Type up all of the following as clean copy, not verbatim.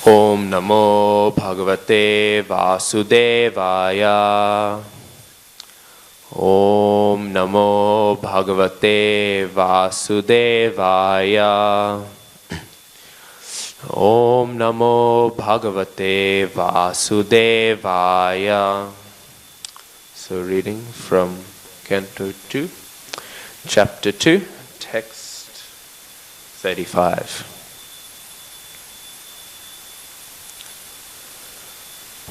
Om Namo Bhagavate Vasudevaya. Om Namo Bhagavate Vasudevaya. Om Namo Bhagavate Vasudevaya. So reading from Canto 2, Chapter 2, Text 35.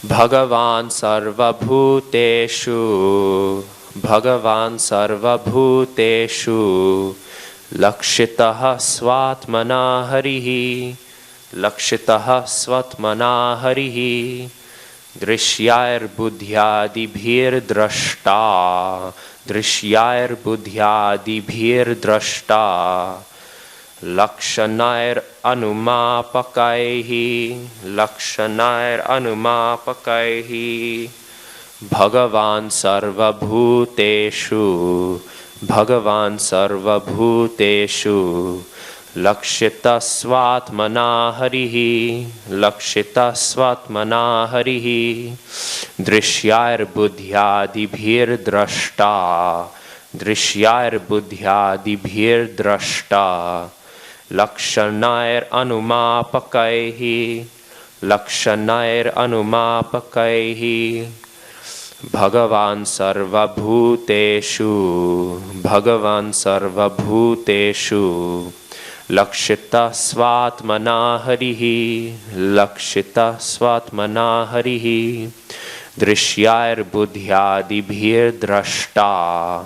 Bhagavan sarvabhuteshu lakshitaha svatmana harihi drishyair buddhyadibhir drashta Lakshanair anumapakaihi Bhagavan sarvabhuteshu Lakshita svatmana harihi Drishyair buddhyadibhir drashta Lakshanair anumapakaihi Bhagavan sarvabhuteshu Lakshita svatmana harihi Drishyair buddhyadibhir drashta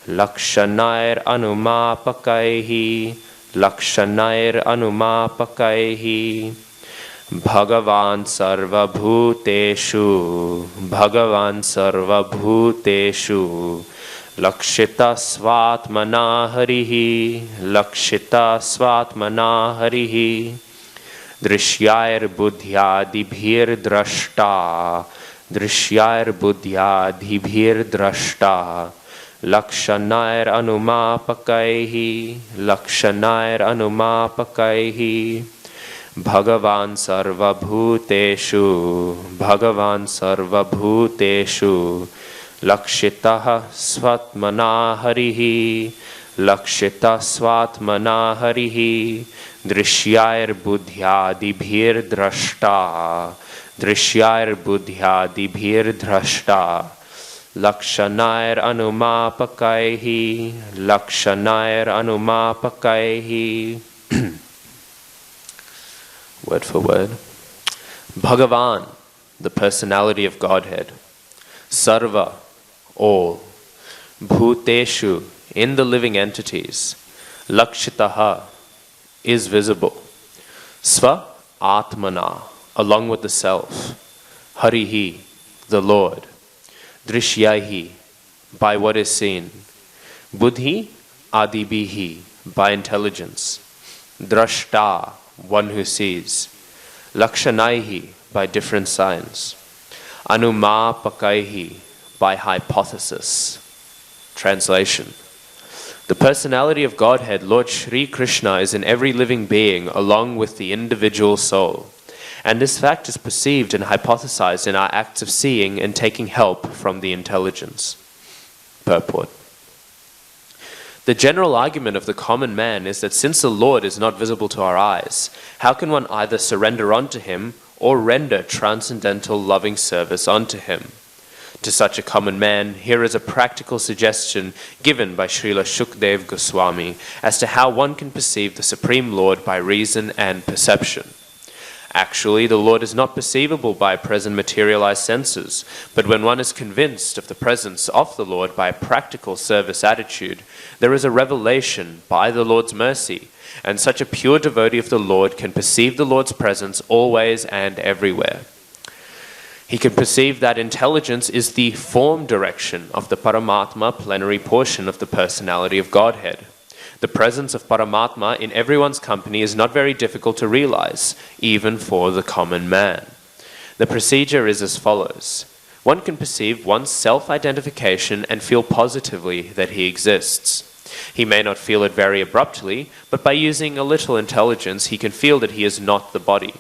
Lakshanair anumapakaihi Bhagavan sarvabhuteshu Lakshita svatmana harihi Drishyair buddhyadibhir drashta Lakshanair anumapakaihi Bhagavan sarvabhuteshu Lakshitaha svatmana harihi Drishyair buddhyadibhir drashta Lakshanair anumapakaihi Word for word. Bhagavan, the personality of Godhead. Sarva, all. Bhuteshu, in the living entities. Lakshitaha, is visible. Sva, atmana, along with the self. Harihi, the Lord. Drishyahi, by what is seen. Buddhi, adibhihi, by intelligence. Drashta, one who sees. Lakshanaihi, by different signs. Anumapakaihi, by hypothesis. Translation. The personality of Godhead, Lord Shri Krishna, is in every living being along with the individual soul. And this fact is perceived and hypothesized in our acts of seeing and taking help from the intelligence. Purport. The general argument of the common man is that since the Lord is not visible to our eyes, how can one either surrender unto him or render transcendental loving service unto him? To such a common man, here is a practical suggestion given by Srila Shukdev Goswami as to how one can perceive the Supreme Lord by reason and perception. Actually, the Lord is not perceivable by present materialized senses, but when one is convinced of the presence of the Lord by a practical service attitude, there is a revelation by the Lord's mercy, and such a pure devotee of the Lord can perceive the Lord's presence always and everywhere. He can perceive that intelligence is the form direction of the Paramatma plenary portion of the personality of Godhead. The presence of Paramatma in everyone's company is not very difficult to realize, even for the common man. The procedure is as follows. One can perceive one's self-identification and feel positively that he exists. He may not feel it very abruptly, but by using a little intelligence, he can feel that he is not the body.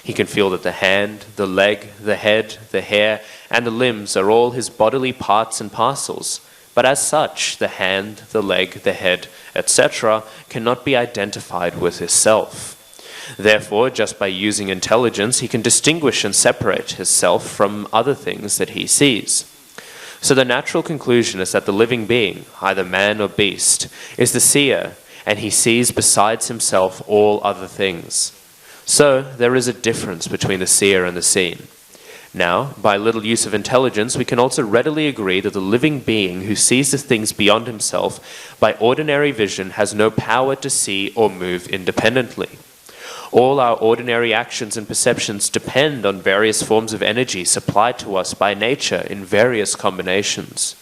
He can feel that the hand, the leg, the head, the hair, and the limbs are all his bodily parts and parcels, but as such, the hand, the leg, the head, etc., cannot be identified with his self. Therefore, just by using intelligence, he can distinguish and separate his self from other things that he sees. So the natural conclusion is that the living being, either man or beast, is the seer, and he sees besides himself all other things. So there is a difference between the seer and the seen. Now, by little use of intelligence, we can also readily agree that the living being who sees the things beyond himself by ordinary vision has no power to see or move independently. All our ordinary actions and perceptions depend on various forms of energy supplied to us by nature in various combinations.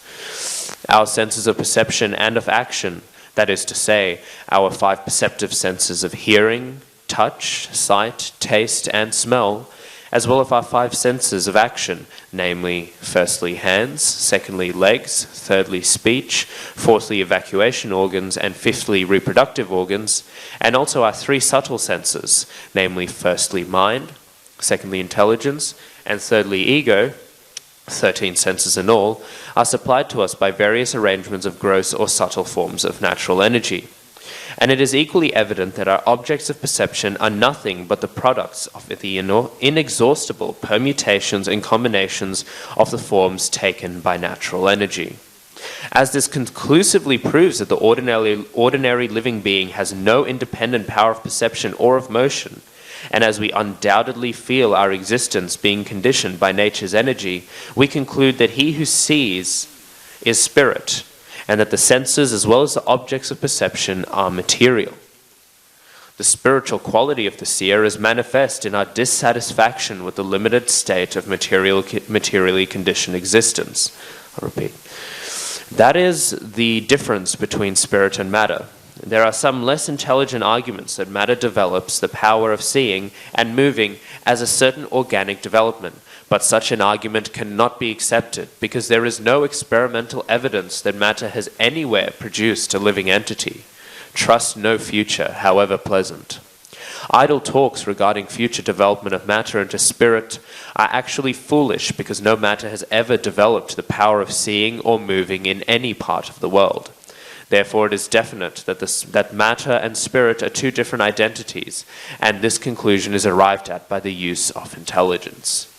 Our senses of perception and of action, that is to say, our 5 perceptive senses of hearing, touch, sight, taste, and smell, as well as our 5 senses of action, namely, firstly hands, secondly legs, thirdly speech, fourthly evacuation organs, and fifthly reproductive organs, and also our 3 subtle senses, namely, firstly mind, secondly intelligence, and thirdly ego, 13 senses in all, are supplied to us by various arrangements of gross or subtle forms of natural energy. And it is equally evident that our objects of perception are nothing but the products of the inexhaustible permutations and combinations of the forms taken by natural energy. As this conclusively proves that the ordinary living being has no independent power of perception or of motion, and as we undoubtedly feel our existence being conditioned by nature's energy, we conclude that he who sees is spirit, and that the senses as well as the objects of perception are material. The spiritual quality of the seer is manifest in our dissatisfaction with the limited state of materially conditioned existence. I'll repeat. That is the difference between spirit and matter. There are some less intelligent arguments that matter develops the power of seeing and moving as a certain organic development, but such an argument cannot be accepted because there is no experimental evidence that matter has anywhere produced a living entity. Trust no future, however pleasant. Idle talks regarding future development of matter into spirit are actually foolish because no matter has ever developed the power of seeing or moving in any part of the world. Therefore, it is definite that matter and spirit are 2 different identities, and this conclusion is arrived at by the use of intelligence.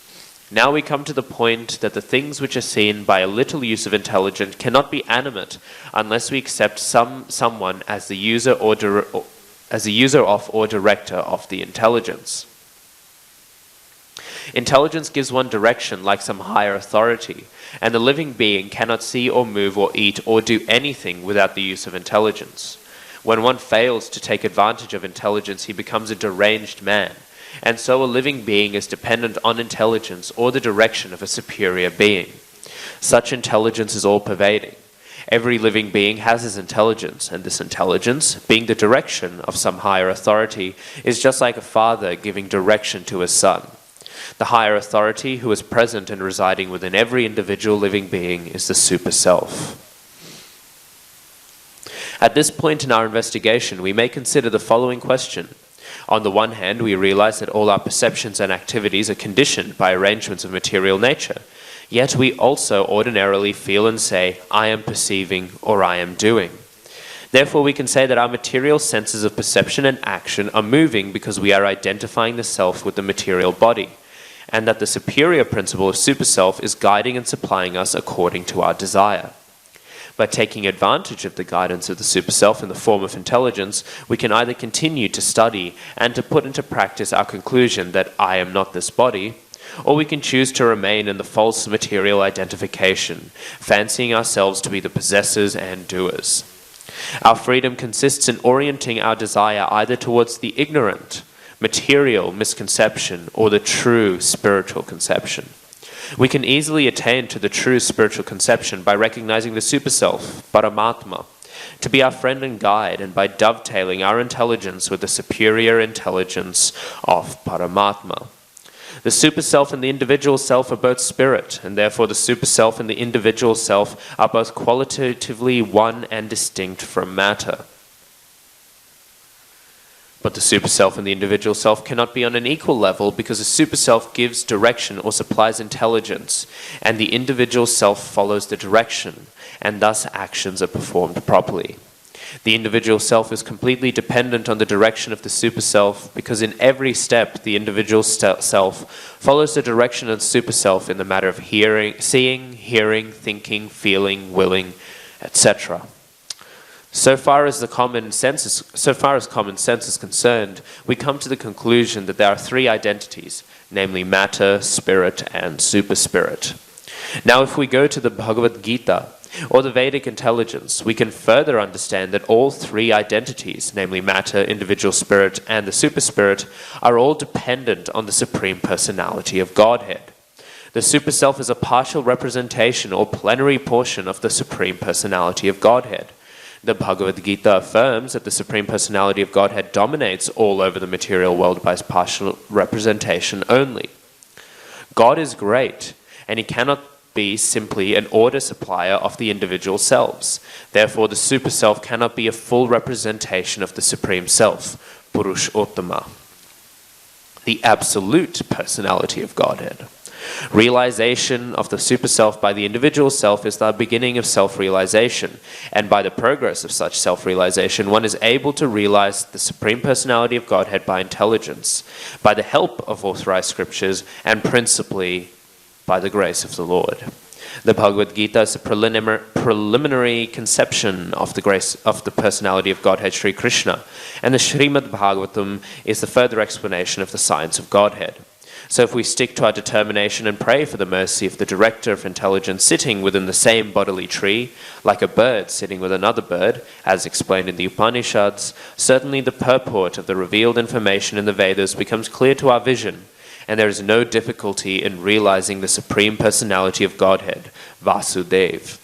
Now we come to the point that the things which are seen by a little use of intelligence cannot be animate unless we accept someone as the user of or director of the intelligence. Intelligence gives one direction like some higher authority, and the living being cannot see or move or eat or do anything without the use of intelligence. When one fails to take advantage of intelligence, he becomes a deranged man, and so a living being is dependent on intelligence or the direction of a superior being. Such intelligence is all-pervading. Every living being has his intelligence, and this intelligence, being the direction of some higher authority, is just like a father giving direction to his son. The higher authority who is present and residing within every individual living being is the super self. At this point in our investigation, we may consider the following question. On the one hand, we realize that all our perceptions and activities are conditioned by arrangements of material nature. Yet we also ordinarily feel and say, I am perceiving or I am doing. Therefore, we can say that our material senses of perception and action are moving because we are identifying the self with the material body, and that the superior principle of super-self is guiding and supplying us according to our desire. By taking advantage of the guidance of the super-self in the form of intelligence, we can either continue to study and to put into practice our conclusion that I am not this body, or we can choose to remain in the false material identification, fancying ourselves to be the possessors and doers. Our freedom consists in orienting our desire either towards the ignorant, material misconception or the true spiritual conception. We can easily attain to the true spiritual conception by recognizing the super-self, Paramatma, to be our friend and guide, and by dovetailing our intelligence with the superior intelligence of Paramatma. The super self and the individual self are both spirit, and therefore the super self and the individual self are both qualitatively one and distinct from matter. But the super self and the individual self cannot be on an equal level because the super self gives direction or supplies intelligence, and the individual self follows the direction, and thus actions are performed properly. The individual self is completely dependent on the direction of the super self because in every step the individual self follows the direction of the super self in the matter of seeing, hearing, thinking, feeling, willing, etc. So far as common sense is concerned, we come to the conclusion that there are three identities, namely matter, spirit, and super spirit. Now if we go to the Bhagavad Gita, or the Vedic intelligence, we can further understand that all three identities, namely matter, individual spirit, and the super spirit, are all dependent on the Supreme Personality of Godhead. The super self is a partial representation or plenary portion of the Supreme Personality of Godhead. The Bhagavad Gita affirms that the Supreme Personality of Godhead dominates all over the material world by partial representation only. God is great, and he cannot be simply an order supplier of the individual selves. Therefore, the super self cannot be a full representation of the Supreme Self, Purushottama, the absolute personality of Godhead. Realization of the super self by the individual self is the beginning of self-realization, and by the progress of such self-realization, one is able to realize the Supreme Personality of Godhead by intelligence, by the help of authorized scriptures, and principally by the grace of the Lord. The Bhagavad Gita is a preliminary conception of the grace of the personality of Godhead Sri Krishna, and the Srimad Bhagavatam is the further explanation of the science of Godhead. So if we stick to our determination and pray for the mercy of the director of intelligence sitting within the same bodily tree, like a bird sitting with another bird, as explained in the Upanishads, certainly the purport of the revealed information in the Vedas becomes clear to our vision, and there is no difficulty in realizing the Supreme Personality of Godhead, Vasudeva.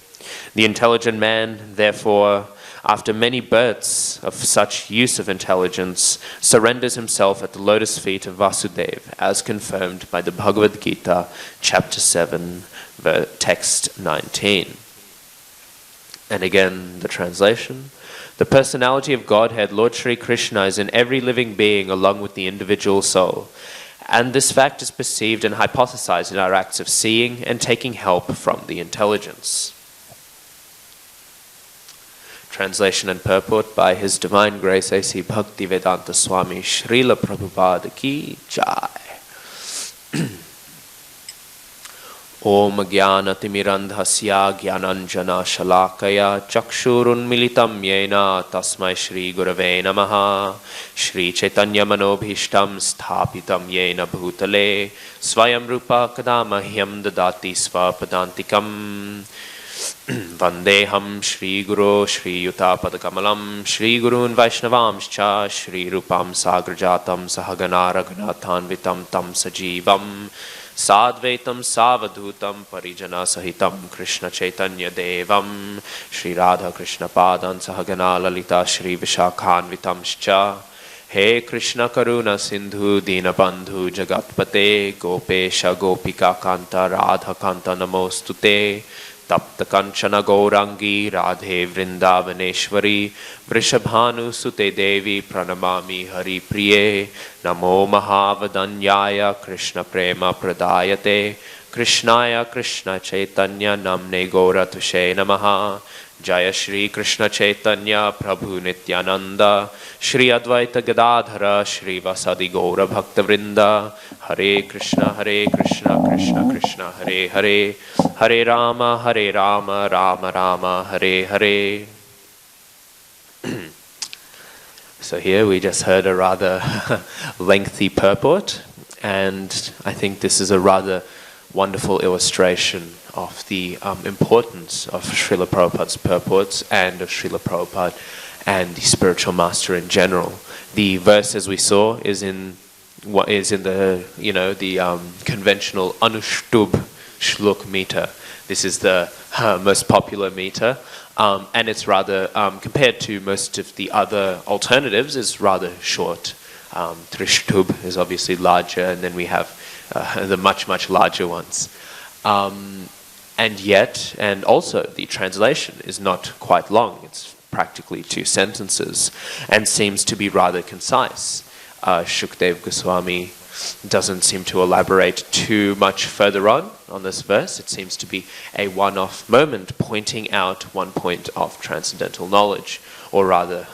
The intelligent man, therefore, after many births of such use of intelligence, surrenders himself at the lotus feet of Vasudeva, as confirmed by the Bhagavad Gita, chapter 7, text 19. And again, the translation. The personality of Godhead, Lord Sri Krishna, is in every living being along with the individual soul. And this fact is perceived and hypothesized in our acts of seeing and taking help from the intelligence. Translation and purport by His Divine Grace A.C. Bhaktivedanta Swami Srila Prabhupada Ki Jai. Om Jnanatimirandhasya Jnananjana Shalakaya Chakshurunmilitam Yena Tasmai Shri Gurave Namaha Shri Chaitanya Manobhishtam Sthapitam Yena Bhutale Swayam Rupa Kadamahyam Dadati Svapadantikam Vandeham Shri Guru Shri Yuta Padakamalam Shri Gurun Vaishnavamscha Shri Rupam Sagrajatam Sahagana Raghunathanvitam Tam Sajivam Sadvaitam Savadhutam Parijana Sahitam Krishna Chaitanya Devam Shri Radha Krishna Padan Sahagana Lalita Shri Vishakhanvitamscha He Krishna Karuna Sindhu Dinabandhu Jagatpate Gopesha Gopika Kanta Radha Kanta Namostute Tapta Kanchana Gaurangi Radhe Vrindavaneshwari Vrishabhanu Sute Devi Pranamami Hari Priye Namo Mahavadanyaya Krishna Prema Pradayate Krishnaya Krishna Chaitanya Namne Gaura Tushe Namaha Jaya Shri Krishna Chaitanya Prabhu Nityananda Shri Advaita Gadadhara Shri Vasadi Gaura Bhakta Vrinda Hare Krishna Krishna Krishna Hare Hare Hare Rama Rama Rama Hare Hare. So here we just heard a rather lengthy purport, and I think this is a rather wonderful illustration of the importance of Srila Prabhupada's purports and of Srila Prabhupada and the spiritual master in general. The verse, as we saw, is in the conventional Anushtubh Shlok meter. This is the most popular meter, and it's rather, compared to most of the other alternatives, is rather short. Trishtubh is obviously larger, and then we have the much, much larger ones. And also the translation is not quite long. It's practically 2 sentences and seems to be rather concise. Shukdev Goswami doesn't seem to elaborate too much further on this verse. It seems to be a one-off moment pointing out one point of transcendental knowledge, or rather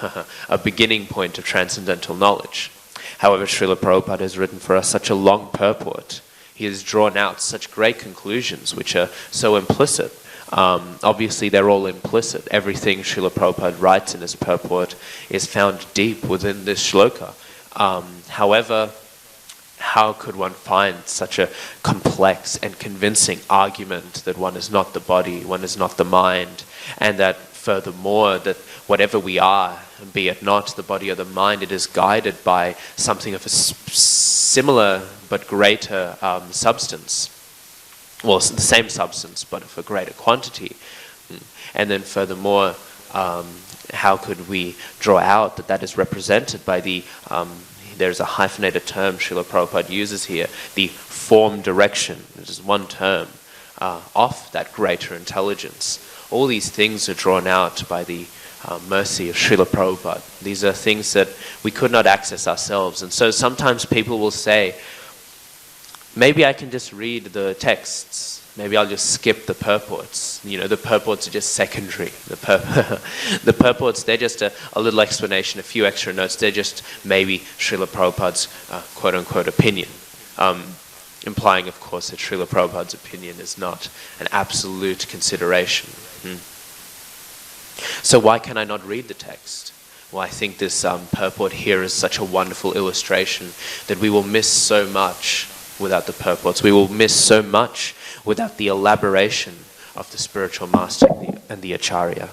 a beginning point of transcendental knowledge. However, Srila Prabhupada has written for us such a long purport. He has drawn out such great conclusions which are so implicit. Obviously, they're all implicit. Everything Srila Prabhupada writes in his purport is found deep within this shloka. However, how could one find such a complex and convincing argument that one is not the body, one is not the mind, and that furthermore, that whatever we are, be it not the body or the mind, it is guided by something of a similar but greater substance. Well, the same substance, but of a greater quantity. And then furthermore, how could we draw out that that is represented by the, there's a hyphenated term Srila Prabhupada uses here, the form direction, which is one term, of that greater intelligence. All these things are drawn out by the mercy of Srila Prabhupada. These are things that we could not access ourselves. And so sometimes people will say, maybe I can just read the texts. Maybe I'll just skip the purports. You know, the purports are just secondary. The purports, they're just a little explanation, a few extra notes. They're just maybe Srila Prabhupada's quote-unquote opinion. Implying, of course, that Srila Prabhupada's opinion is not an absolute consideration. So why can I not read the text? Well, I think this purport here is such a wonderful illustration that we will miss so much without the purports. We will miss so much without the elaboration of the spiritual master and the acharya.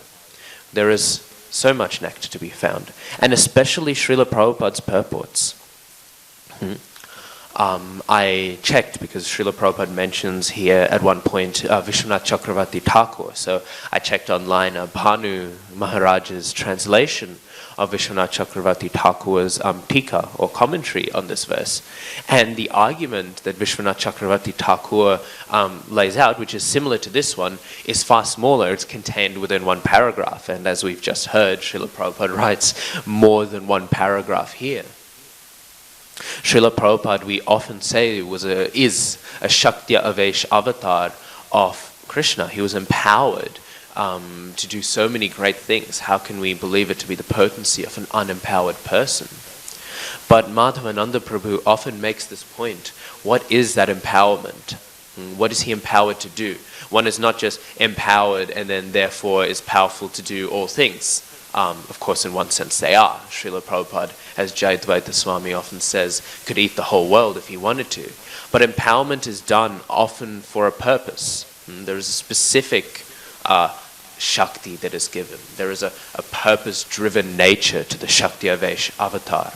There is so much nectar to be found, and especially Srila Prabhupada's purports. I checked because Srila Prabhupada mentions here at one point Vishwanath Chakravarti Thakur. So I checked online Bhanu Maharaj's translation of Vishwanath Chakravarti Thakur's tika or commentary on this verse. And the argument that Vishwanath Chakravarti Thakur lays out, which is similar to this one, is far smaller. It's contained within one paragraph. And as we've just heard, Srila Prabhupada writes more than one paragraph here. Srila Prabhupada, we often say, is a Shaktya Avesh avatar of Krishna. He was empowered to do so many great things. How can we believe it to be the potency of an unempowered person? But Madhavananda Prabhu often makes this point. What is that empowerment? What is he empowered to do? One is not just empowered and then therefore is powerful to do all things. Of course, in one sense they are. Srila Prabhupada, as Jayadvaita Swami often says, could eat the whole world if he wanted to. But empowerment is done often for a purpose. There is a specific Shakti that is given. There is a purpose-driven nature to the Shakti Avesh avatar.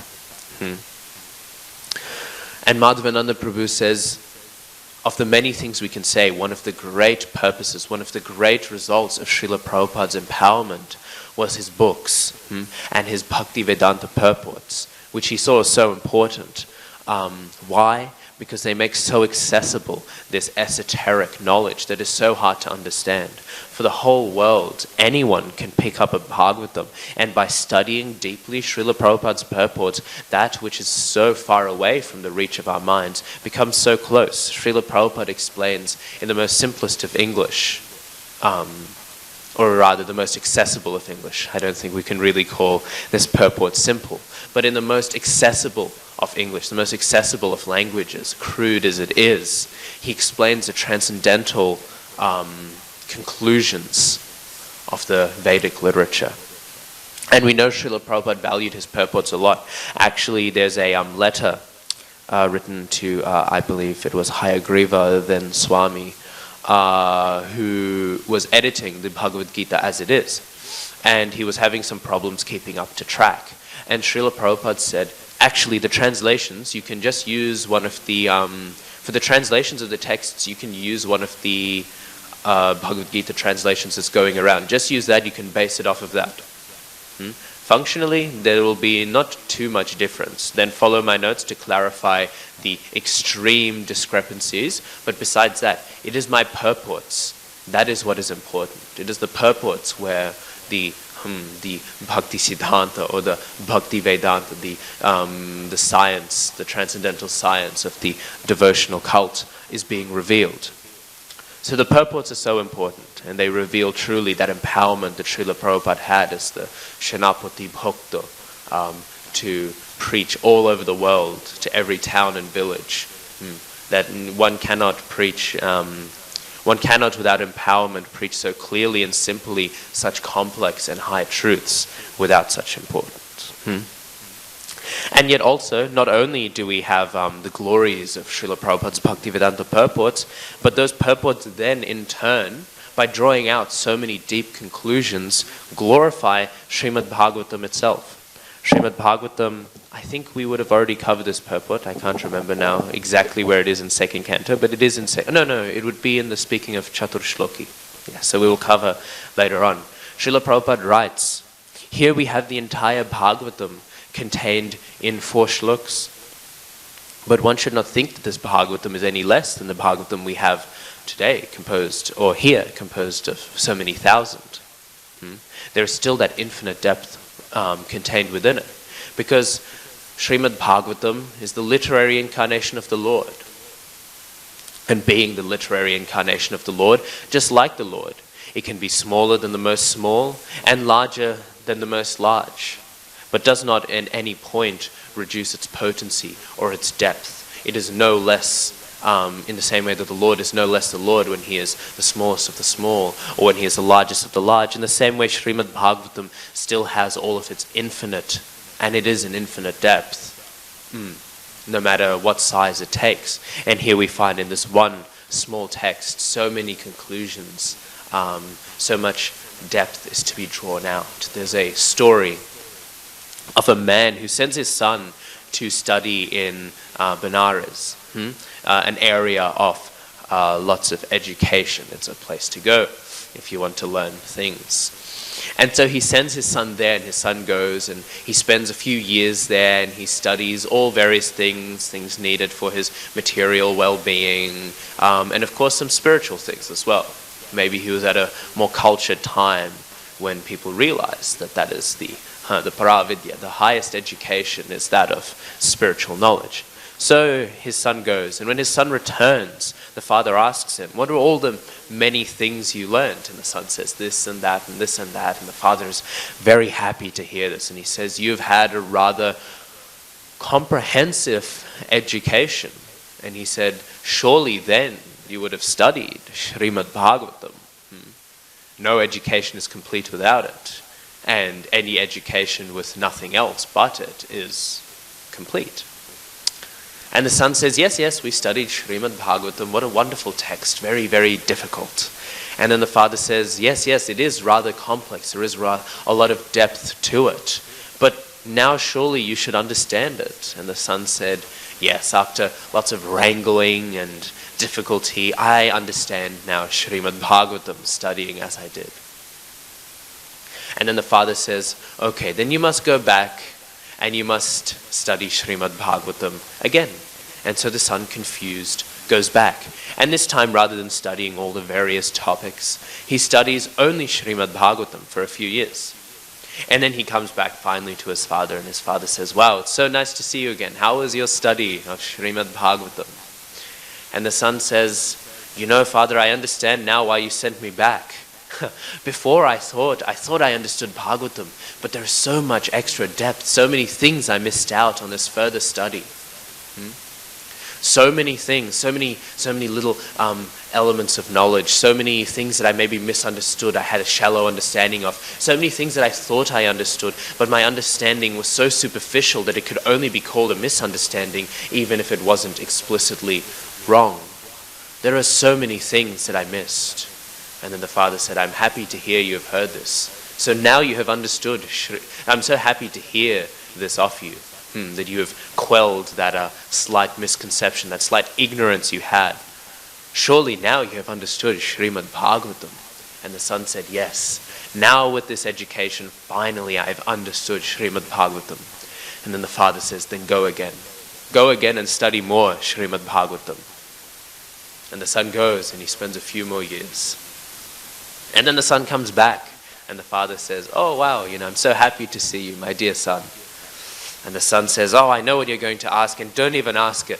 And Madhavananda Prabhu says, of the many things we can say, one of the great purposes, one of the great results of Srila Prabhupada's empowerment was his books and his Bhakti Vedanta purports, which he saw as so important. Why? Because they make so accessible this esoteric knowledge that is so hard to understand. For the whole world, anyone can pick up a Bhagavatam, and by studying deeply Srila Prabhupada's purports, that which is so far away from the reach of our minds becomes so close. Srila Prabhupada explains in the most simplest of English, or rather the most accessible of English. I don't think we can really call this purport simple, but in the most accessible of English, the most accessible of languages, crude as it is, he explains the transcendental conclusions of the Vedic literature. And we know Srila Prabhupada valued his purports a lot. Actually, there's a letter written to, I believe it was Hayagriva, then Swami, who was editing the Bhagavad Gita as it is. And he was having some problems keeping up to track. And Srila Prabhupada said, actually the translations, you can just use one of the, for the translations of the texts, you can use one of the Bhagavad Gita translations that's going around. Just use that, you can base it off of that. Functionally, there will be not too much difference. Then follow my notes to clarify the extreme discrepancies. But besides that, it is my purports. That is what is important. It is the purports where the Bhakti Siddhanta or the Bhakti Vedanta, the science, the transcendental science of the devotional cult is being revealed. So the purports are so important, and they reveal truly that empowerment that Srila Prabhupada had as the Shenapati Bhakta to preach all over the world, to every town and village. That one cannot without empowerment preach so clearly and simply such complex and high truths without such importance. And yet also, not only do we have the glories of Srila Prabhupada's Bhaktivedanta purports, but those purports then in turn, by drawing out so many deep conclusions, glorify Srimad Bhagavatam itself. Srimad Bhagavatam, I think we would have already covered this purport. I can't remember now exactly where it is in second canto, but it is in it would be in the speaking of Chatur Shloki. Yeah, so we will cover later on. Srila Prabhupada writes, here we have the entire Bhagavatam contained in 4 shloks. But one should not think that this Bhagavatam is any less than the Bhagavatam we have today, composed of so many thousand. There is still that infinite depth contained within it. Because Srimad Bhagavatam is the literary incarnation of the Lord. And being the literary incarnation of the Lord, just like the Lord, it can be smaller than the most small and larger than the most large, but does not at any point reduce its potency or its depth. It is no less, in the same way that the Lord is no less the Lord when He is the smallest of the small, or when He is the largest of the large. In the same way, Srimad Bhagavatam still has all of its infinite, and it is an infinite depth, no matter what size it takes. And here we find in this one small text so many conclusions, so much depth is to be drawn out. There's a story of a man who sends his son to study in Benares, an area of lots of education. It's a place to go if you want to learn things. And so he sends his son there, and his son goes and he spends a few years there, and he studies all various things needed for his material well-being, and of course some spiritual things as well. Maybe he was at a more cultured time when people realized that that is the paravidya, the highest education is that of spiritual knowledge. So his son goes, and when his son returns, the father asks him, what are all the many things you learned? And the son says this and that and this and that, and the father is very happy to hear this, and he says, you've had a rather comprehensive education. And he said, surely then you would have studied Srimad Bhagavatam. No education is complete without it, and any education with nothing else but it is complete. And the son says, yes, we studied Srimad Bhagavatam. What a wonderful text, very, very difficult. And then the father says, yes, it is rather complex. There is a lot of depth to it. But now surely you should understand it. And the son said, yes, after lots of wrangling and difficulty, I understand now Srimad Bhagavatam, studying as I did. And then the father says, okay, then you must go back and you must study Srimad Bhagavatam again. And so the son, confused, goes back. And this time, rather than studying all the various topics, he studies only Srimad Bhagavatam for a few years. And then he comes back finally to his father, and his father says, wow, it's so nice to see you again. How was your study of Srimad Bhagavatam? And the son says, you know, father, I understand now why you sent me back. Before I thought I understood Bhagavatam, but there is so much extra depth, so many things I missed out on this further study. So many things, so many little elements of knowledge, so many things that I maybe misunderstood, I had a shallow understanding of, so many things that I thought I understood, but my understanding was so superficial that it could only be called a misunderstanding, even if it wasn't explicitly wrong. There are so many things that I missed. And then the father said, I'm happy to hear you have heard this. So now you have understood. I'm so happy to hear this of you, that you have quelled that slight misconception, that slight ignorance you had. Surely now you have understood Srimad Bhagavatam. And the son said, yes, Now with this education, finally I've understood Srimad Bhagavatam. And then the father says, then go again. Go again and study more Srimad Bhagavatam. And the son goes and he spends a few more years. And then the son comes back and the father says, oh wow, I'm so happy to see you, my dear son. And the son says, oh, I know what you're going to ask, and don't even ask it.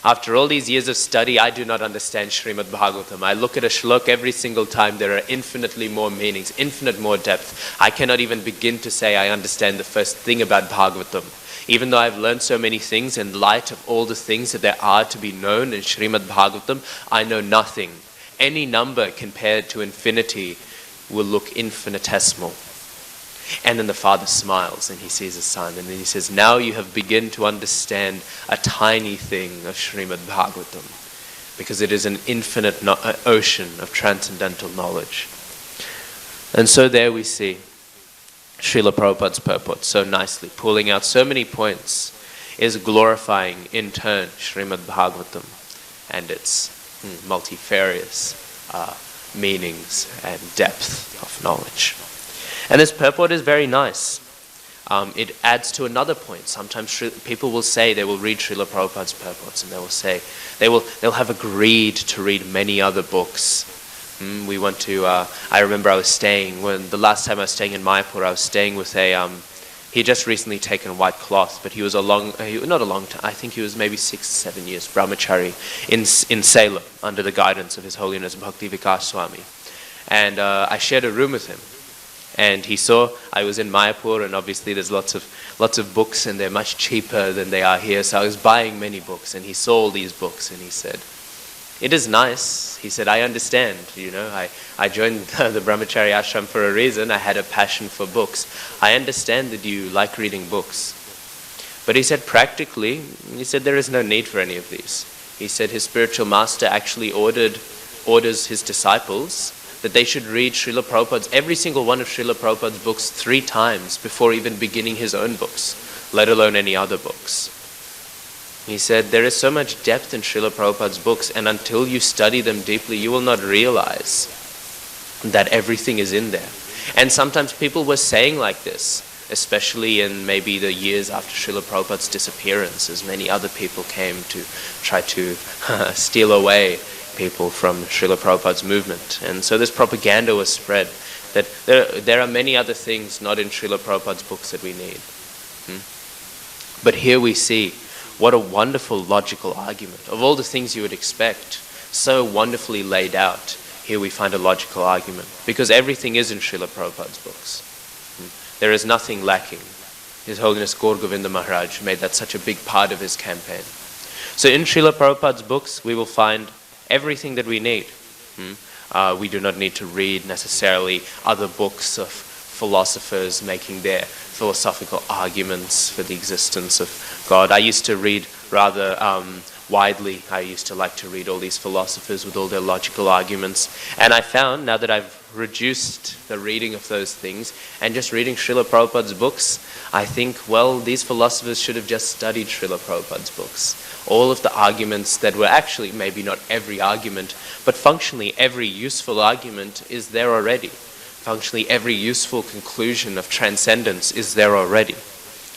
After all these years of study, I do not understand Srimad Bhagavatam. I look at a shlok every single time. There are infinitely more meanings, infinite more depth. I cannot even begin to say I understand the first thing about Bhagavatam. Even though I've learned so many things in light of all the things that there are to be known in Srimad Bhagavatam, I know nothing. Any number compared to infinity will look infinitesimal. And then the father smiles and he sees his son, and then he says, now you have begun to understand a tiny thing of Srimad Bhagavatam, because it is an infinite ocean of transcendental knowledge. And so there we see Srila Prabhupada's purport so nicely, pulling out so many points, is glorifying in turn Srimad Bhagavatam and its multifarious meanings and depth of knowledge. And this purport is very nice. It adds to another point. Sometimes people will say they will read Srila Prabhupada's purports, and they will say they'll have agreed to read many other books. We want to. I remember the last time I was staying in Mayapur, I was staying with he had just recently taken white cloth, but he was not a long time. I think he was maybe 6-7 years brahmachari in Salem under the guidance of His Holiness Bhakti Vikas Swami, and I shared a room with him. And he saw I was in Mayapur, and obviously there's lots of books, and they're much cheaper than they are here. So I was buying many books, and he saw all these books, and he said, "It is nice." He said, "I understand. I joined the Brahmachari ashram for a reason. I had a passion for books. I understand that you like reading books." But he said, practically, there is no need for any of these. He said his spiritual master actually orders his disciples that they should read every single one of Srila Prabhupada's books 3 times before even beginning his own books, let alone any other books. He said, there is so much depth in Srila Prabhupada's books, and until you study them deeply, you will not realize that everything is in there. And sometimes people were saying like this, especially in maybe the years after Srila Prabhupada's disappearance, as many other people came to try to steal away people from Srila Prabhupada's movement. And so this propaganda was spread that there are many other things not in Srila Prabhupada's books that we need. But here we see what a wonderful logical argument. Of all the things you would expect, so wonderfully laid out, here we find a logical argument. Because everything is in Srila Prabhupada's books. There is nothing lacking. His Holiness Gaur Govinda Maharaj made that such a big part of his campaign. So in Srila Prabhupada's books, we will find everything that we need. We do not need to read necessarily other books of philosophers making their philosophical arguments for the existence of God. I used to read rather widely. I used to like to read all these philosophers with all their logical arguments. And I found, now that I've reduced the reading of those things and just reading Srila Prabhupada's books, I think, these philosophers should have just studied Srila Prabhupada's books. All of the arguments that were actually, maybe not every argument, but functionally every useful argument is there already. Functionally every useful conclusion of transcendence is there already,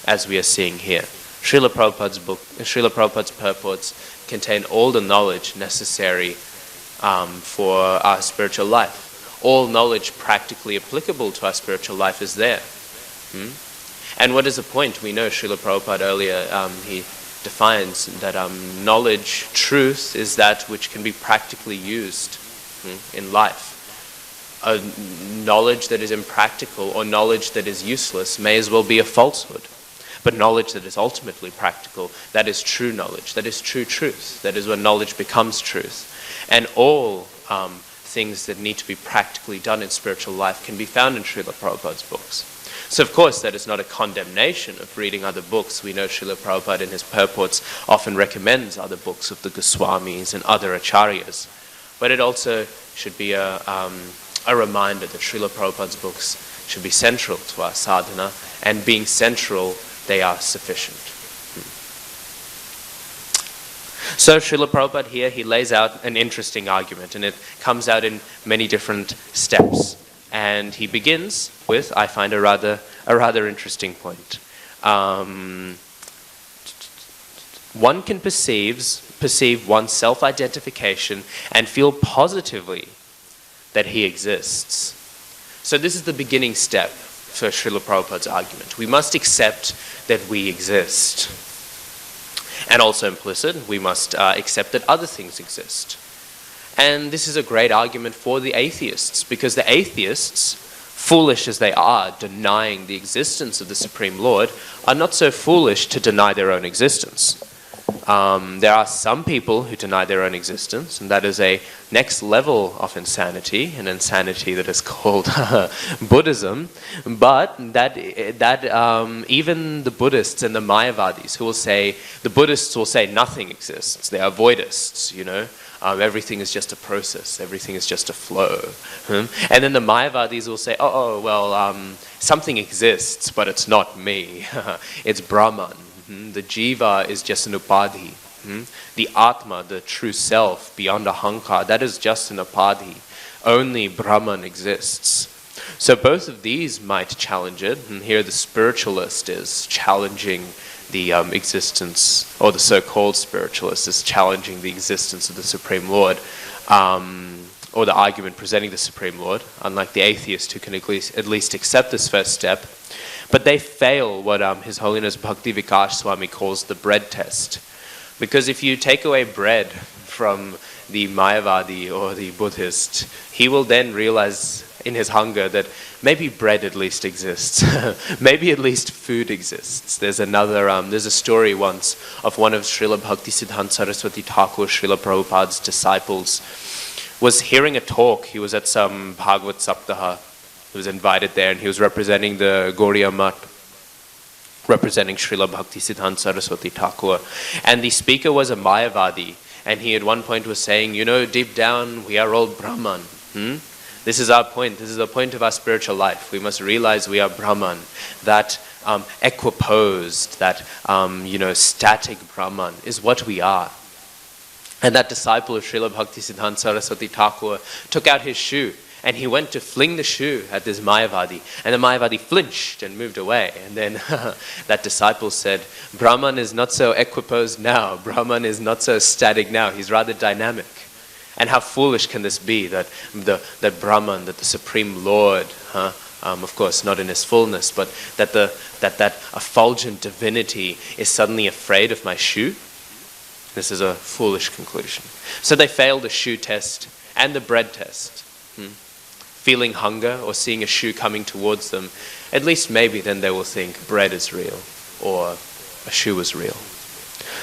as we are seeing here. Srila Prabhupada's purports contain all the knowledge necessary for our spiritual life. All knowledge practically applicable to our spiritual life is there. And what is the point? We know Srila Prabhupada earlier, he defines that knowledge, truth, is that which can be practically used in life. A knowledge that is impractical or knowledge that is useless may as well be a falsehood. But knowledge that is ultimately practical, that is true knowledge, that is true truth. That is when knowledge becomes truth. And all things that need to be practically done in spiritual life can be found in Srila Prabhupada's books. So of course that is not a condemnation of reading other books. We know Srila Prabhupada in his purports often recommends other books of the Goswamis and other acharyas. But it also should be a reminder that Srila Prabhupada's books should be central to our sadhana, and being central, they are sufficient. So Srila Prabhupada here, he lays out an interesting argument, and it comes out in many different steps. And he begins with, I find a rather interesting point. One can perceive one's self-identification and feel positively that he exists. So this is the beginning step for Srila Prabhupada's argument. We must accept that we exist. And also implicit, we must accept that other things exist. And this is a great argument for the atheists, because the atheists, foolish as they are, denying the existence of the Supreme Lord, are not so foolish to deny their own existence. There are some people who deny their own existence, and that is a next level of insanity, an insanity that is called Buddhism. But that even the Buddhists and the Mayavadis, the Buddhists will say nothing exists. They are voidists, everything is just a process, everything is just a flow. And then the Mayavadis will say, something exists, but it's not me. It's Brahman. The jiva is just an upadhi. The atma, the true self, beyond ahankar, that is just an upadhi. Only Brahman exists. So both of these might challenge it, and here the spiritualist is challenging the existence, or the so-called spiritualist is challenging the existence of the Supreme Lord, or the argument presenting the Supreme Lord, unlike the atheist who can at least accept this first step. But they fail what His Holiness Bhakti Vikas Swami calls the bread test. Because if you take away bread from the Mayavadi or the Buddhist, he will then realize in his hunger that maybe bread at least exists. Maybe at least food exists. There's a story once of one of Srila Bhaktisiddhanta Saraswati Thakur, Srila Prabhupada's disciples, was hearing a talk. He was at some Bhagavad Saptaha. He was invited there, and he was representing the Gauriya Math, representing Srila Bhaktisiddhanta Saraswati Thakur. And the speaker was a Mayavadi, and he at one point was saying, deep down we are all Brahman. This is our point. This is the point of our spiritual life. We must realize we are Brahman. That equiposed, that static Brahman is what we are. And that disciple of Srila Bhaktisiddhanta Saraswati Thakur took out his shoe, and he went to fling the shoe at this Mayavadi. And the Mayavadi flinched and moved away. And then that disciple said, Brahman is not so equiposed now. Brahman is not so static now. He's rather dynamic. And how foolish can this be, that Brahman, that the Supreme Lord, of course not in his fullness, but that effulgent divinity is suddenly afraid of my shoe? This is a foolish conclusion. So they failed the shoe test and the bread test. Feeling hunger or seeing a shoe coming towards them, at least maybe then they will think bread is real or a shoe is real.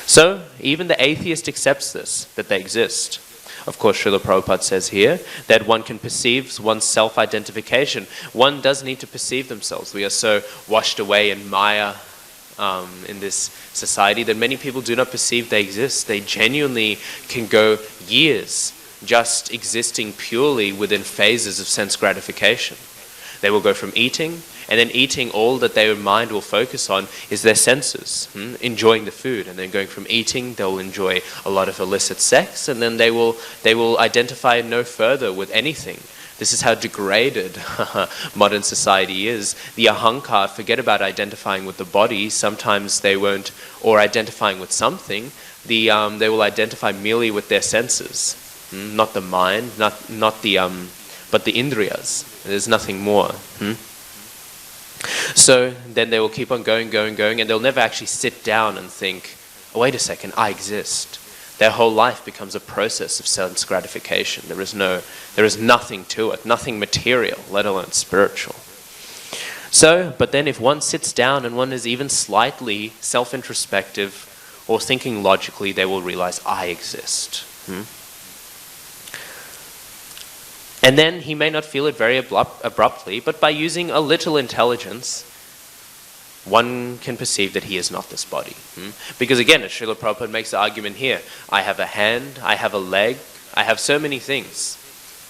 So even the atheist accepts this, that they exist. Of course, Srila Prabhupada says here that one can perceive one's self-identification. One does need to perceive themselves. We are so washed away in Maya in this society that many people do not perceive they exist. They genuinely can go years just existing purely within phases of sense gratification. They will go from eating, and then eating, all that their mind will focus on is their senses, enjoying the food. And then going from eating, they'll enjoy a lot of illicit sex, and then they will identify no further with anything. This is how degraded modern society is. The ahankar, forget about identifying with the body. Sometimes they won't, or identifying with something. They will identify merely with their senses, not the mind, but the indriyas. There's nothing more. So then they will keep on going, and they'll never actually sit down and think, oh, wait a second, I exist. Their whole life becomes a process of sense gratification. There is nothing to it, nothing material, let alone spiritual. So, but then if one sits down and one is even slightly self-introspective or thinking logically, they will realize, I exist. And then he may not feel it very abruptly, but by using a little intelligence, one can perceive that he is not this body. Because again, as Srila Prabhupada makes the argument here, I have a hand, I have a leg, I have so many things,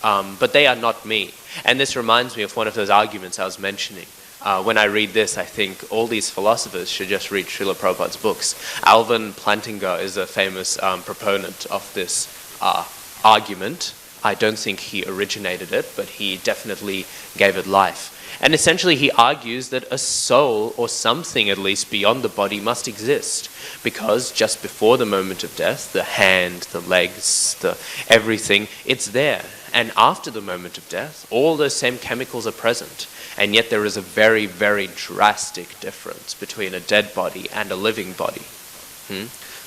but they are not me. And this reminds me of one of those arguments I was mentioning. When I read this, I think all these philosophers should just read Srila Prabhupada's books. Alvin Plantinga is a famous proponent of this argument. I don't think he originated it, but he definitely gave it life. And essentially he argues that a soul, or something at least beyond the body, must exist, because just before the moment of death, the hand, the legs, everything, it's there. And after the moment of death, all those same chemicals are present. And yet there is a very, very drastic difference between a dead body and a living body.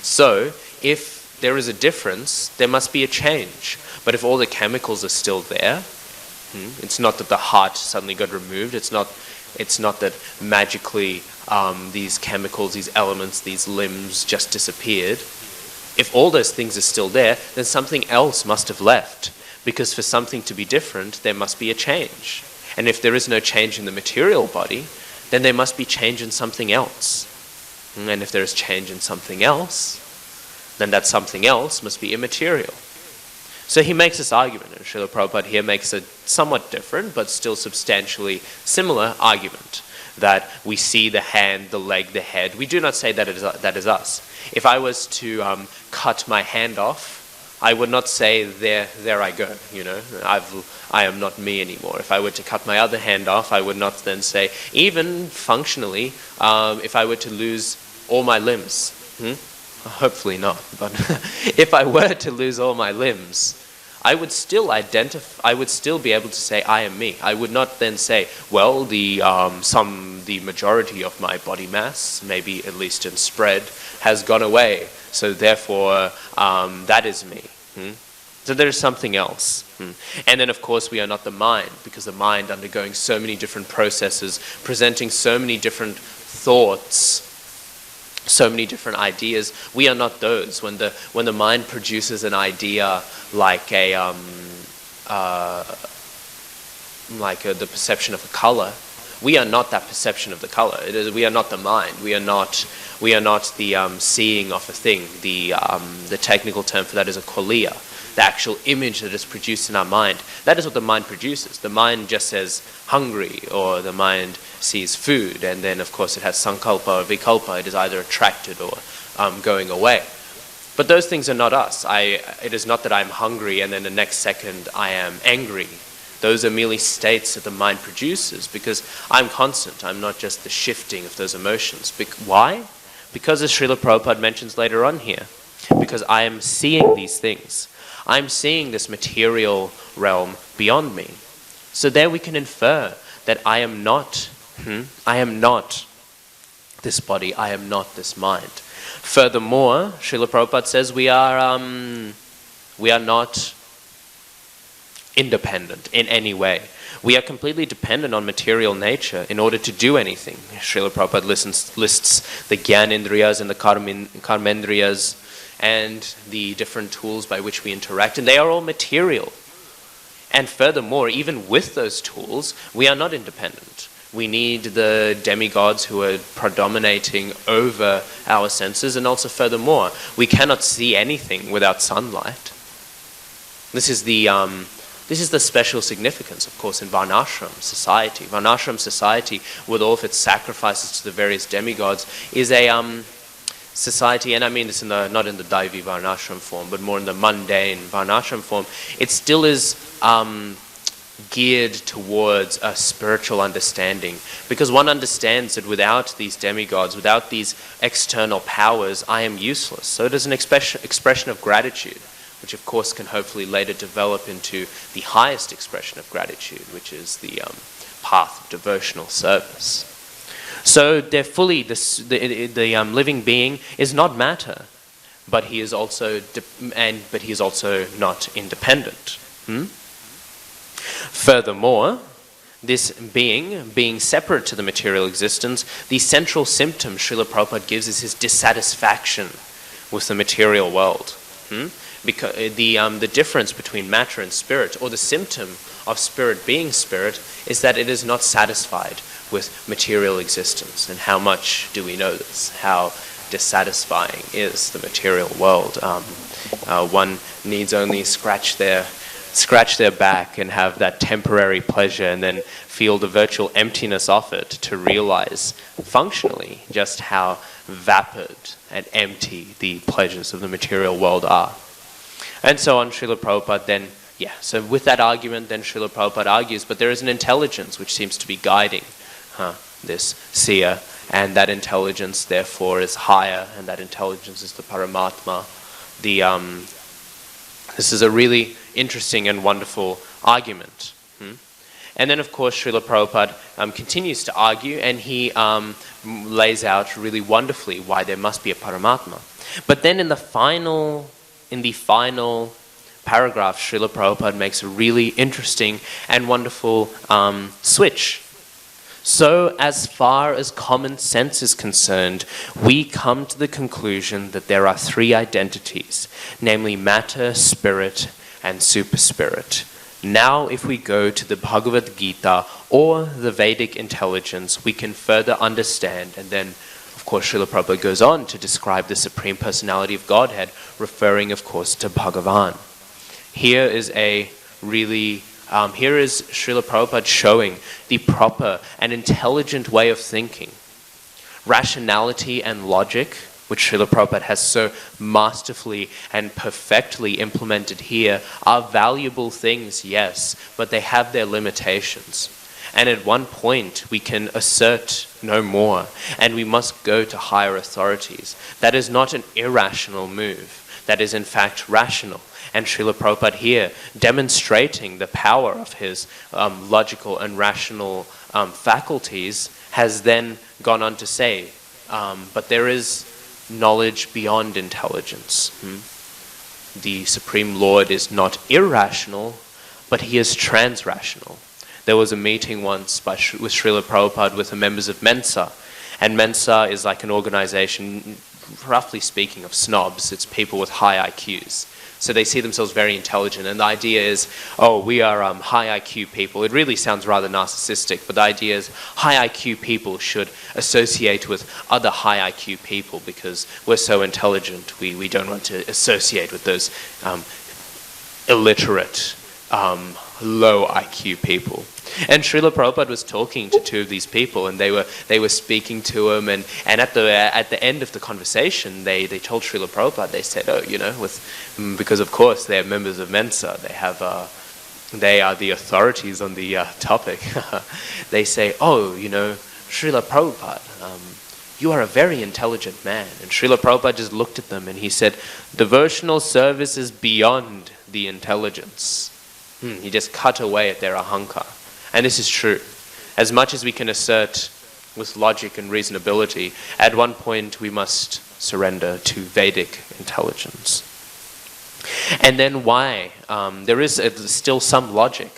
So, if there is a difference, there must be a change. But if all the chemicals are still there, it's not that the heart suddenly got removed. It's not that magically these chemicals, these elements, these limbs just disappeared. If all those things are still there, then something else must have left. Because for something to be different, there must be a change. And if there is no change in the material body, then there must be change in something else. And if there is change in something else, then that something else must be immaterial. So he makes this argument, and Srila Prabhupada here makes a somewhat different, but still substantially similar argument, that we see the hand, the leg, the head. We do not say that is us. If I was to cut my hand off, I would not say, there I go, I am not me anymore. If I were to cut my other hand off, I would not then say, even functionally, if I were to lose all my limbs, hopefully not, but if I were to lose all my limbs, I would still be able to say, I am me. I would not then say, well, the majority of my body mass, maybe at least in spread, has gone away. So therefore, that is me. So there's something else. And then, of course, we are not the mind, because the mind undergoing so many different processes, presenting so many different thoughts, so many different ideas. We are not those. When the mind produces an idea like the perception of a color, we are not that perception of the color. We are not the mind. We are not the seeing of a thing. The technical term for that is a qualia, the actual image that is produced in our mind. That is what the mind produces. The mind just says hungry, or the mind sees food, and then of course it has sankalpa or vikalpa. It is either attracted or going away. But those things are not us. It is not that I'm hungry and then the next second I am angry. Those are merely states that the mind produces, because I'm constant. I'm not just the shifting of those emotions. Why? Because, as Srila Prabhupada mentions later on here, because I am seeing these things. I'm seeing this material realm beyond me. So there we can infer that I am not this body, I am not this mind. Furthermore, Srila Prabhupada says we are not independent in any way. We are completely dependent on material nature in order to do anything. Srila Prabhupada lists the Gyanendriyas and the Karmendriyas and the different tools by which we interact, and they are all material. And furthermore, even with those tools, we are not independent. We need the demigods who are predominating over our senses, and also furthermore, we cannot see anything without sunlight. This is the special significance, of course, in Varnashram society. Varnashram society, with all of its sacrifices to the various demigods, is a society, and I mean this not in the Daivi Varnashram form, but more in the mundane Varnashram form. It still is geared towards a spiritual understanding, because one understands that without these demigods, without these external powers, I am useless. So it is an expression of gratitude, which of course can hopefully later develop into the highest expression of gratitude, which is the path of devotional service. So they're fully, the living being is not matter, but he is also not independent. Furthermore, this being separate to the material existence, the central symptom Srila Prabhupada gives is his dissatisfaction with the material world. Because the difference between matter and spirit, or the symptom of spirit being spirit, is that it is not satisfied with material existence. And how much do we know this? How dissatisfying is the material world? One needs only scratch their back and have that temporary pleasure, and then feel the virtual emptiness of it, to realize functionally just how vapid and empty the pleasures of the material world are. And so on, Srila Prabhupada then Yeah, so with that argument, then Srila Prabhupada argues, but there is an intelligence which seems to be guiding this seer, and that intelligence, therefore, is higher, and that intelligence is the Paramatma. This is a really interesting and wonderful argument. And then, of course, Srila Prabhupada continues to argue, and he lays out really wonderfully why there must be a Paramatma. But then in the final paragraph, Srila Prabhupada makes a really interesting and wonderful switch. So, as far as common sense is concerned, we come to the conclusion that there are three identities, namely matter, spirit, and super spirit. Now, if we go to the Bhagavad Gita or the Vedic intelligence, we can further understand, and then, of course, Srila Prabhupada goes on to describe the Supreme Personality of Godhead, referring, of course, to Bhagavan. Here is Srila Prabhupada showing the proper and intelligent way of thinking. Rationality and logic, which Srila Prabhupada has so masterfully and perfectly implemented here, are valuable things, yes, but they have their limitations. And at one point, we can assert no more, and we must go to higher authorities. That is not an irrational move. That is, in fact, rational. And Srila Prabhupada here, demonstrating the power of his logical and rational faculties, has then gone on to say, but there is knowledge beyond intelligence. The Supreme Lord is not irrational, but he is transrational. There was a meeting once with Srila Prabhupada with the members of Mensa, and Mensa is like an organization, roughly speaking, of snobs. It's people with high IQs. So they see themselves very intelligent, and the idea is, oh, we are high IQ people. It really sounds rather narcissistic, but the idea is high IQ people should associate with other high IQ people because we're so intelligent. We don't want to associate with those illiterate, low IQ people. And Srila Prabhupada was talking to two of these people, and they were speaking to him, and at the end of the conversation, they told Srila Prabhupada, they said, oh, because of course they're members of Mensa, they are the authorities on the topic. They say, oh, Srila Prabhupada, you are a very intelligent man. And Srila Prabhupada just looked at them and he said, devotional service is beyond the intelligence. He just cut away at their ahankar. And this is true. As much as we can assert with logic and reasonability, at one point we must surrender to Vedic intelligence. And then why? There is still some logic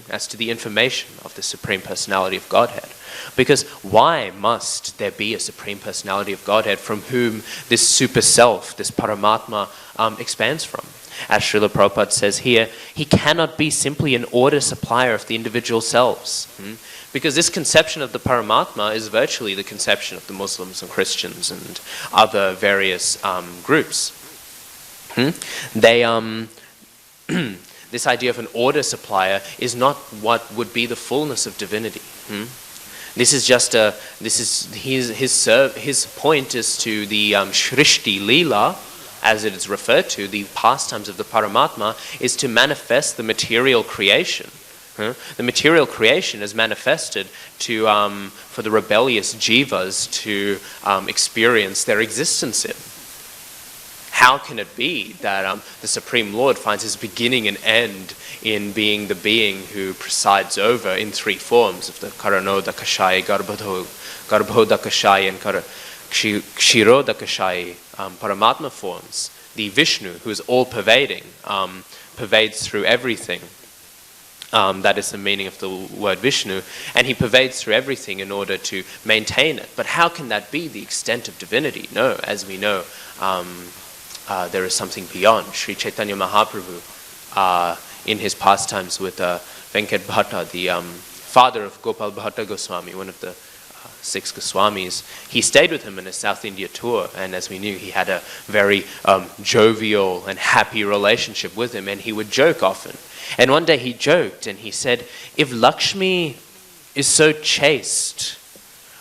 as to the information of the Supreme Personality of Godhead. Because why must there be a Supreme Personality of Godhead from whom this super self, this Paramatma, expands from? As Srila Prabhupada says here, he cannot be simply an order supplier of the individual selves. Because this conception of the Paramatma is virtually the conception of the Muslims and Christians and other various groups. This idea of an order supplier is not what would be the fullness of divinity. This is just his point is to the Shrishti Leela, as it is referred to, the pastimes of the Paramatma, is to manifest the material creation. The material creation is manifested for the rebellious jivas to experience their existence in. How can it be that the Supreme Lord finds his beginning and end in being the being who presides over in three forms of the Karanodakashaya, Garbhodakashaya, and Kshirodakashaya Paramatma forms? The Vishnu, who is all-pervading, pervades through everything. That is the meaning of the word Vishnu, and he pervades through everything in order to maintain it. But how can that be the extent of divinity? No, as we know, there is something beyond. Sri Chaitanya Mahaprabhu, in his pastimes with Venkat Bhatta, the father of Gopal Bhatta Goswami, one of the 6 Goswamis, he stayed with him in a South India tour, and as we knew, he had a very jovial and happy relationship with him, and he would joke often. And one day he joked and he said, if Lakshmi is so chaste,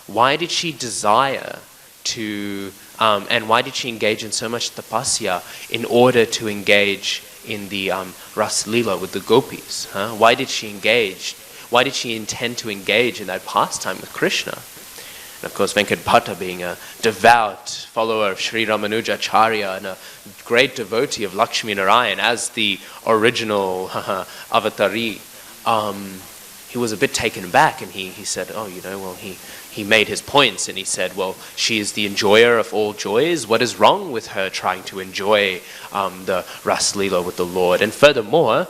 why did she desire to, and why did she engage in so much tapasya in order to engage in the Ras Lila with the gopis? Why did she engage? Why did she intend to engage in that pastime with Krishna? And of course, Venkatbhatta, being a devout follower of Sri Ramanujacharya and a great devotee of Lakshmi Narayan as the original avatari, he was a bit taken aback, and he said, he made his points, and he said, well, she is the enjoyer of all joys. What is wrong with her trying to enjoy the Ras Lila with the Lord? And furthermore,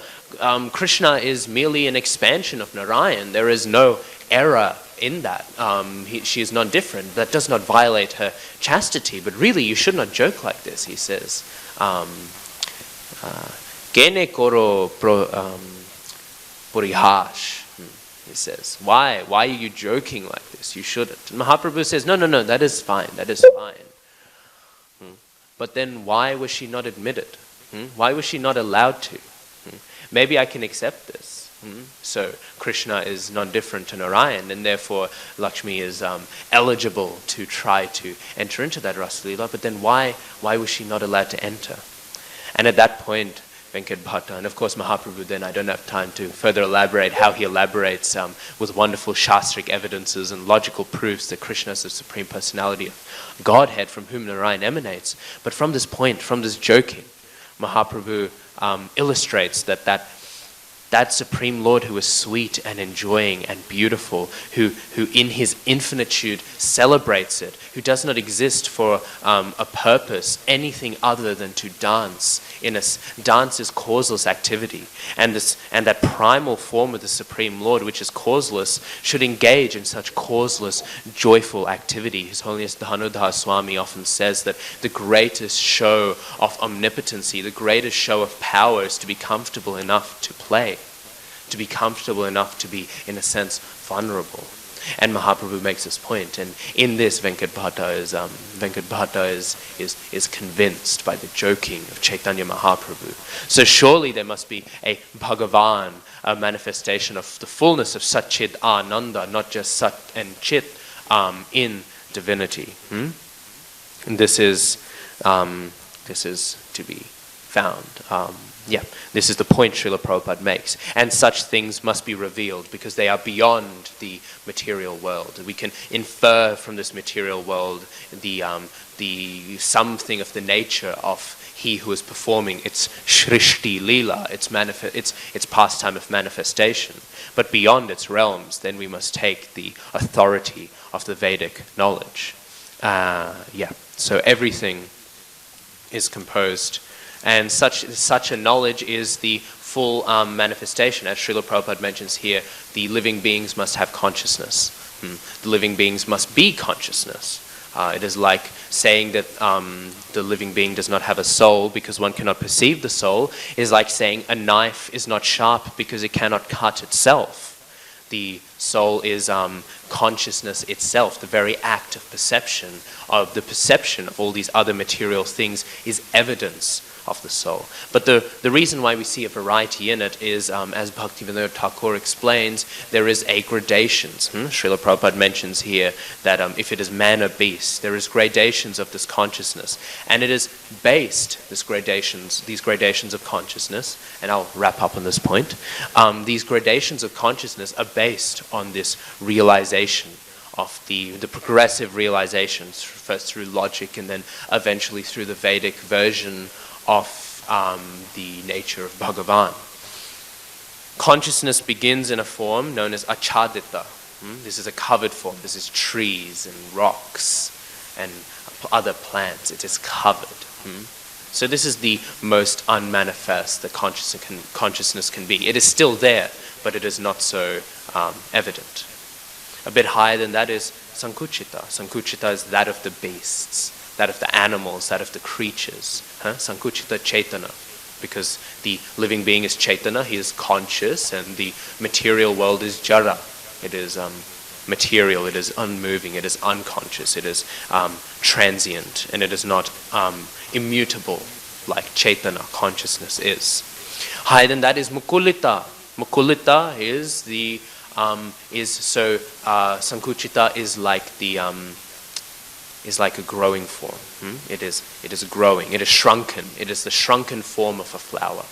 Krishna is merely an expansion of Narayan. There is no error in that. She is non-different. That does not violate her chastity. But really, you should not joke like this, he says. Kene koro purihash. He says, why are you joking like this? You shouldn't. And Mahaprabhu says, no, that is fine. But then why was she not admitted? Why was she not allowed to? Maybe I can accept this. So Krishna is non-different to Narayan, and therefore Lakshmi is eligible to try to enter into that Rasa Leela. But then why was she not allowed to enter? And at that point, Venkatbhatta, and of course Mahaprabhu, then I don't have time to further elaborate how he elaborates with wonderful shastric evidences and logical proofs that Krishna is the Supreme Personality of Godhead from whom Narayan emanates. But from this point, from this joking, Mahaprabhu illustrates that Supreme Lord who is sweet and enjoying and beautiful, who in his infinitude celebrates it, who does not exist for a purpose, anything other than to dance. Dance is causeless activity, and that primal form of the Supreme Lord, which is causeless, should engage in such causeless, joyful activity. His Holiness Dhanudhar Swami often says that the greatest show of omnipotency, the greatest show of power is to be comfortable enough to play, to be comfortable enough to be, in a sense, vulnerable. And Mahaprabhu makes this point, and in this Venkatbhatta is convinced by the joking of Chaitanya Mahaprabhu. So surely there must be a Bhagavan, a manifestation of the fullness of Sat Chit Ananda, not just Sat and Chit in divinity. And this is to be found. This is the point Srila Prabhupada makes. And such things must be revealed because they are beyond the material world. We can infer from this material world the something of the nature of he who is performing its Shrishti Leela, its pastime of manifestation. But beyond its realms, then we must take the authority of the Vedic knowledge. So everything is composed. And such a knowledge is the full manifestation. As Srila Prabhupada mentions here, the living beings must have consciousness. The living beings must be consciousness. It is like saying that the living being does not have a soul because one cannot perceive the soul. It is like saying a knife is not sharp because it cannot cut itself. The soul is consciousness itself. The very act of perception of all these other material things is evidence of the soul. But the reason why we see a variety in it is, as Bhaktivinoda Thakur explains, there is a gradations. Srila Prabhupada mentions here that if it is man or beast, there is gradations of this consciousness. And it is based, these gradations of consciousness, and I'll wrap up on this point, these gradations of consciousness are based on this realization of the progressive realizations, first through logic and then eventually through the Vedic version of the nature of Bhagavan. Consciousness begins in a form known as achadita. This is a covered form. This is trees and rocks and other plants. It is covered. So this is the most unmanifest that consciousness can be. It is still there, but it is not so evident. A bit higher than that is sankuchita. Sankuchita is that of the beasts, that of the animals, that of the creatures. Sankuchita Chaitana. Because the living being is Chaitana, he is conscious, and the material world is Jara. It is material, it is unmoving, it is unconscious, it is transient, and it is not immutable like Chaitana, consciousness is. Higher than that is Mukulita. Mukulita is the Sankuchita is like a growing form. It is growing. It is shrunken. It is the shrunken form of a flower.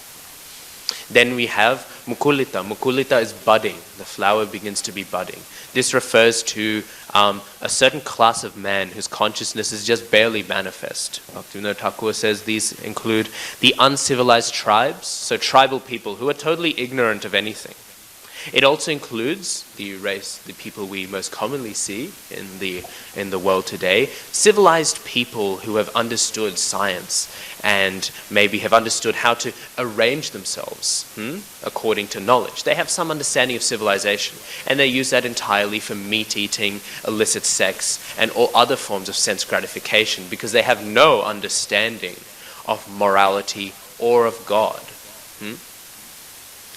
Then we have mukulita. Mukulita is budding. The flower begins to be budding. This refers to a certain class of man whose consciousness is just barely manifest. Bhaktivinoda Thakur says these include the uncivilized tribes, so tribal people who are totally ignorant of anything. It also includes the race, the people we most commonly see in the world today, civilized people who have understood science and maybe have understood how to arrange themselves according to knowledge. They have some understanding of civilization, and they use that entirely for meat eating, illicit sex, and all other forms of sense gratification because they have no understanding of morality or of God.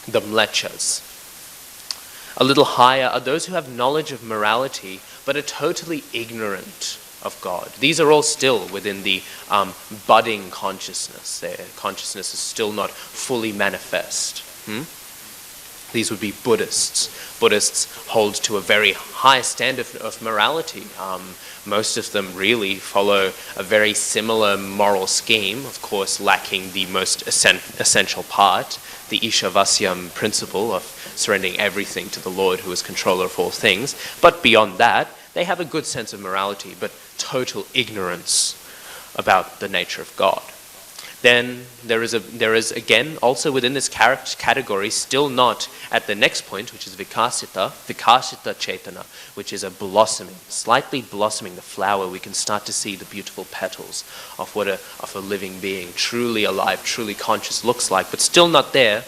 The mlechas. A little higher are those who have knowledge of morality but are totally ignorant of God. These are all still within the budding consciousness. Their consciousness is still not fully manifest. These would be Buddhists. Buddhists hold to a very high standard of morality. Most of them really follow a very similar moral scheme, of course lacking the most essential part, the Ishavasya principle of surrendering everything to the Lord who is controller of all things. But beyond that, they have a good sense of morality, but total ignorance about the nature of God. Then there is again also within this category, still not at the next point, which is vikasita chetana, which is a blossoming, slightly blossoming the flower. We can start to see the beautiful petals of what a living being, truly alive, truly conscious looks like, but still not there,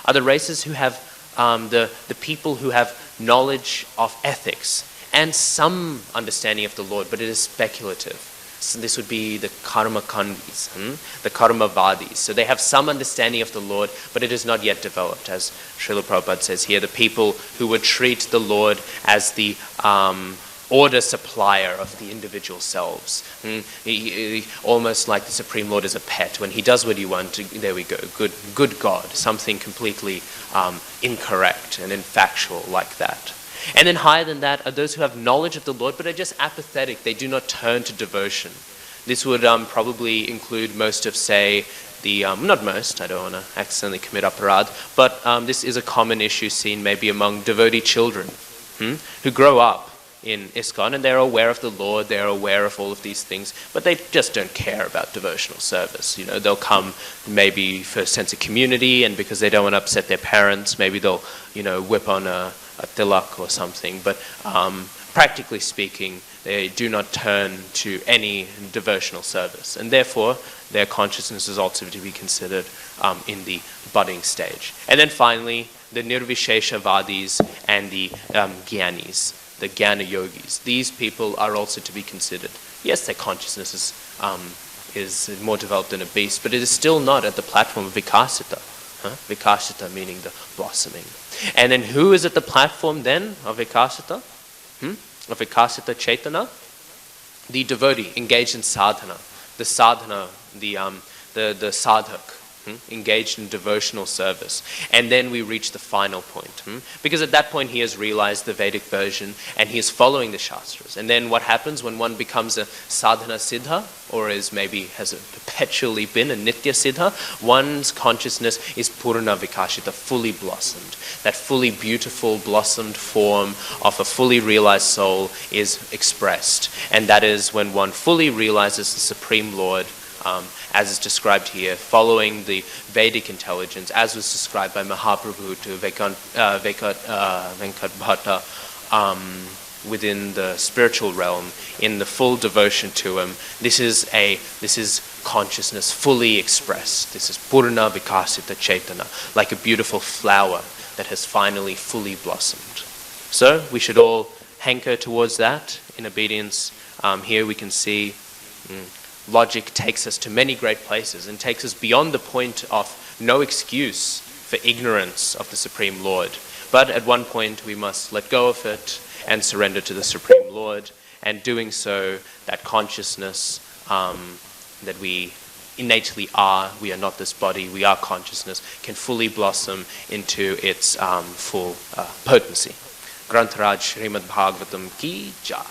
are the races who have the people who have knowledge of ethics and some understanding of the Lord, but it is speculative. So this would be the karmakandis, the karmavadis. So they have some understanding of the Lord, but it is not yet developed. As Srila Prabhupada says here, the people who would treat the Lord as the order supplier of the individual selves. He, almost like the Supreme Lord is a pet. When he does what you want, there we go, good God, something completely incorrect and infactual like that. And then higher than that are those who have knowledge of the Lord but are just apathetic. They do not turn to devotion. This would probably include most of, say, not most, I don't want to accidentally commit aparadh, but this is a common issue seen maybe among devotee children who grow up in ISKCON and they're aware of the Lord, they're aware of all of these things, but they just don't care about devotional service. You know, they'll come maybe for a sense of community, and because they don't want to upset their parents, maybe they'll, whip on a tilak or something, but practically speaking, they do not turn to any devotional service, and therefore their consciousness is also to be considered in the budding stage. And then finally, the Nirvisheshavadis and the Gyanis, the Jnana Yogis. These people are also to be considered. Yes, their consciousness is more developed than a beast, but it is still not at the platform of Vikasita. Vikasita meaning the blossoming. And then who is at the platform then of Vikasita? Of Vikasita Chaitana? The devotee engaged in sadhana. The sadhana, the sadhak, engaged in devotional service. And then we reach the final point. Because at that point he has realized the Vedic version and he is following the Shastras. And then what happens when one becomes a sadhana siddha, or has perpetually been a nitya siddha? One's consciousness is purna vikashita, fully blossomed. That fully beautiful blossomed form of a fully realized soul is expressed. And that is when one fully realizes the Supreme Lord, as is described here, following the Vedic intelligence, as was described by Mahaprabhu to Venkat Bhatta, within the spiritual realm, in the full devotion to him. This is consciousness fully expressed. This is Purna Vikasita Chaitana, like a beautiful flower that has finally fully blossomed. So we should all hanker towards that in obedience. Here we can see logic takes us to many great places and takes us beyond the point of no excuse for ignorance of the Supreme Lord. But at one point we must let go of it and surrender to the Supreme Lord, and doing so, that consciousness that we innately are, we are not this body, we are consciousness, can fully blossom into its full potency. Grantaraj Srimad Bhagavatam ki jai.